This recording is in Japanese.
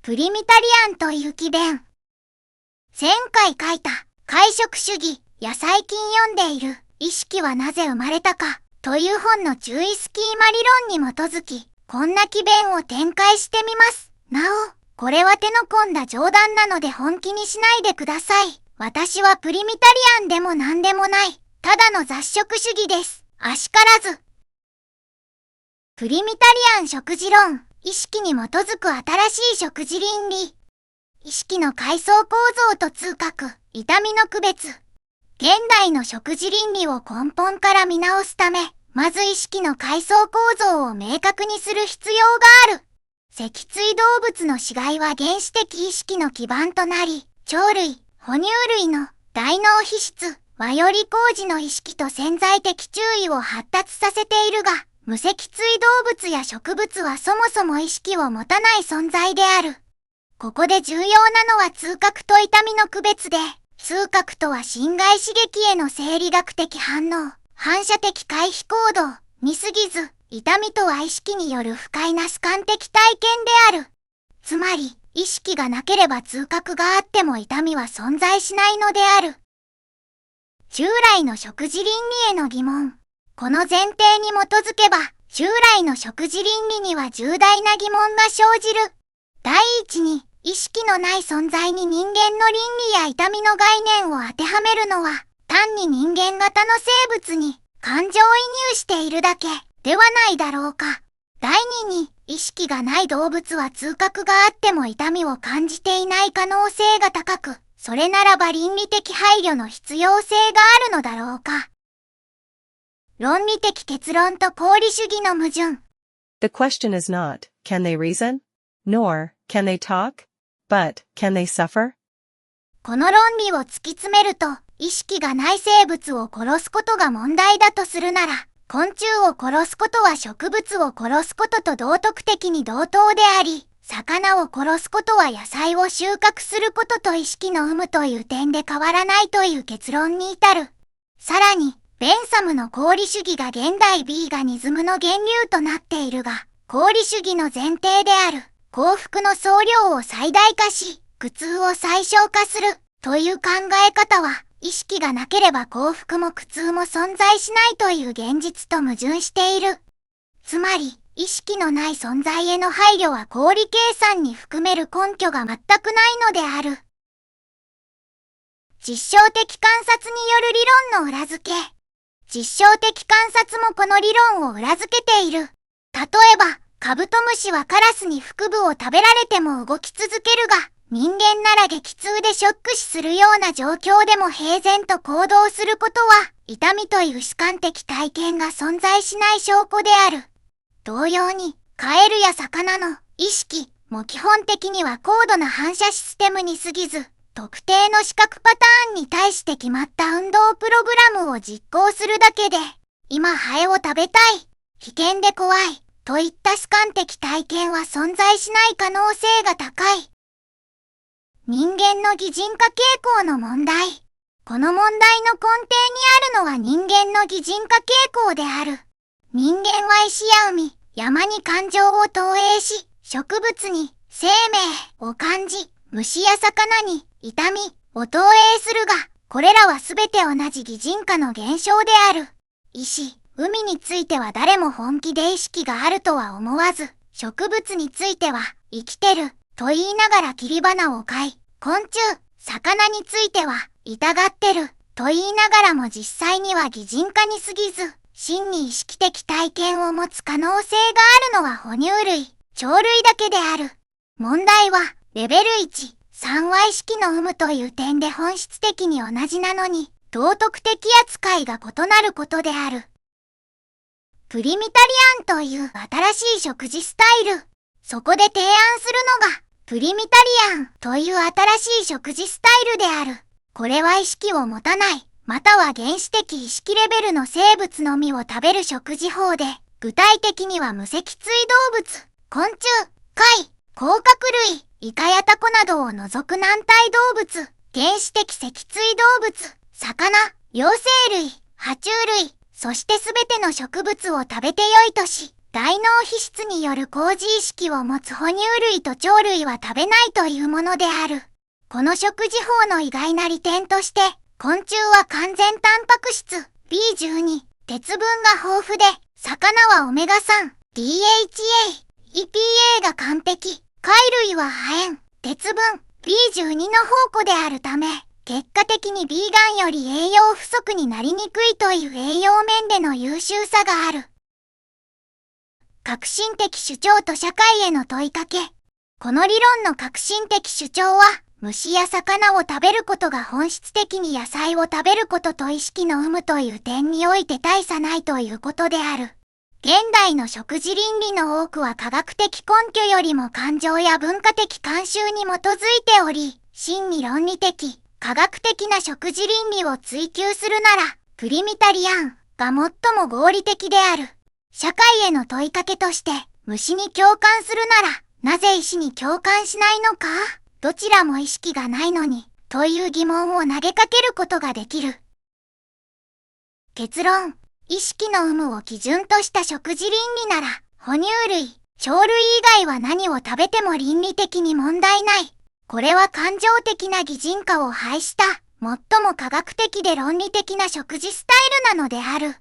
プリミタリアンという奇弁。前回書いた会食主義や最近読んでいる意識はなぜ生まれたかという本の注意スキーマ理論に基づき、こんな奇弁を展開してみます。なお、これは手の込んだ冗談なので本気にしないでください。私はプリミタリアンでも何でもない、ただの雑食主義です。あしからず。プリミタリアン食事論。意識に基づく新しい食事倫理。意識の階層構造と痛覚、痛みの区別。現代の食事倫理を根本から見直すため、まず意識の階層構造を明確にする必要がある。脊椎動物の死骸は原始的意識の基盤となり、鳥類、哺乳類の大脳皮質、和より工事の意識と潜在的注意を発達させているが、無脊椎動物や植物はそもそも意識を持たない存在である。ここで重要なのは痛覚と痛みの区別で、痛覚とは心外刺激への生理学的反応、反射的回避行動に過ぎず、痛みとは意識による不快な主観的体験である。つまり、意識がなければ痛覚があっても痛みは存在しないのである。従来の食事倫理への疑問。この前提に基づけば、従来の食事倫理には重大な疑問が生じる。第一に、意識のない存在に人間の倫理や痛みの概念を当てはめるのは、単に人間型の生物に感情移入しているだけではないだろうか。第二に、意識がない動物は痛覚があっても痛みを感じていない可能性が高く、それならば倫理的配慮の必要性があるのだろうか。論理的結論と功利主義の矛盾。The question is not, can they reason? Nor, can they talk? But, can they suffer? この論理を突き詰めると、意識がない生物を殺すことが問題だとするなら、昆虫を殺すことは植物を殺すことと道徳的に同等であり、魚を殺すことは野菜を収穫することと意識の有無という点で変わらないという結論に至る。さらに、ベンサムの功利主義が現代ビーガニズムの源流となっているが、功利主義の前提である幸福の総量を最大化し、苦痛を最小化するという考え方は、意識がなければ幸福も苦痛も存在しないという現実と矛盾している。つまり、意識のない存在への配慮は功利計算に含める根拠が全くないのである。実証的観察による理論の裏付け。実証的観察もこの理論を裏付けている。例えば、カブトムシはカラスに腹部を食べられても動き続けるが、人間なら激痛でショック死するような状況でも平然と行動することは、痛みという主観的体験が存在しない証拠である。同様に、カエルや魚の意識も基本的には高度な反射システムに過ぎず、特定の視覚パターンに対して決まった運動プログラムを実行するだけで、今ハエを食べたい、危険で怖い、といった主観的体験は存在しない可能性が高い。人間の擬人化傾向の問題。この問題の根底にあるのは人間の擬人化傾向である。人間は石や海、山に感情を投影し、植物に生命を感じ、虫や魚に痛みを投影するが、これらはすべて同じ擬人化の現象である。石、海については誰も本気で意識があるとは思わず、植物については生きてると言いながら切り花を飼い、昆虫、魚については痛がってると言いながらも実際には擬人化に過ぎず、真に意識的体験を持つ可能性があるのは哺乳類、鳥類だけである。問題は、レベル1、3は意識の有無という点で本質的に同じなのに、道徳的扱いが異なることである。プリミタリアンという新しい食事スタイル。そこで提案するのが、プリミタリアンという新しい食事スタイルである。これは意識を持たない、または原始的意識レベルの生物のみを食べる食事法で、具体的には無脊椎動物、昆虫、貝、甲殻類、イカやタコなどを除く軟体動物、原始的脊椎動物、魚、両生類、爬虫類、そしてすべての植物を食べてよいとし、大脳皮質による高自意識を持つ哺乳類と鳥類は食べないというものである。この食事法の意外な利点として、昆虫は完全タンパク質 B12、鉄分が豊富で、魚はオメガ3、DHA、EPA が完璧。貝類は亜鉛、鉄分、B12 の宝庫であるため、結果的にビーガンより栄養不足になりにくいという栄養面での優秀さがある。革新的主張と社会への問いかけ。この理論の革新的主張は、虫や魚を食べることが本質的に野菜を食べることと意識の有無という点において大差ないということである。現代の食事倫理の多くは科学的根拠よりも感情や文化的慣習に基づいており、真に論理的、科学的な食事倫理を追求するなら、プリミタリアンが最も合理的である。社会への問いかけとして、虫に共感するなら、なぜ石に共感しないのか？どちらも意識がないのに、という疑問を投げかけることができる。結論。意識の有無を基準とした食事倫理なら、哺乳類、鳥類以外は何を食べても倫理的に問題ない。これは感情的な擬人化を排した、最も科学的で論理的な食事スタイルなのである。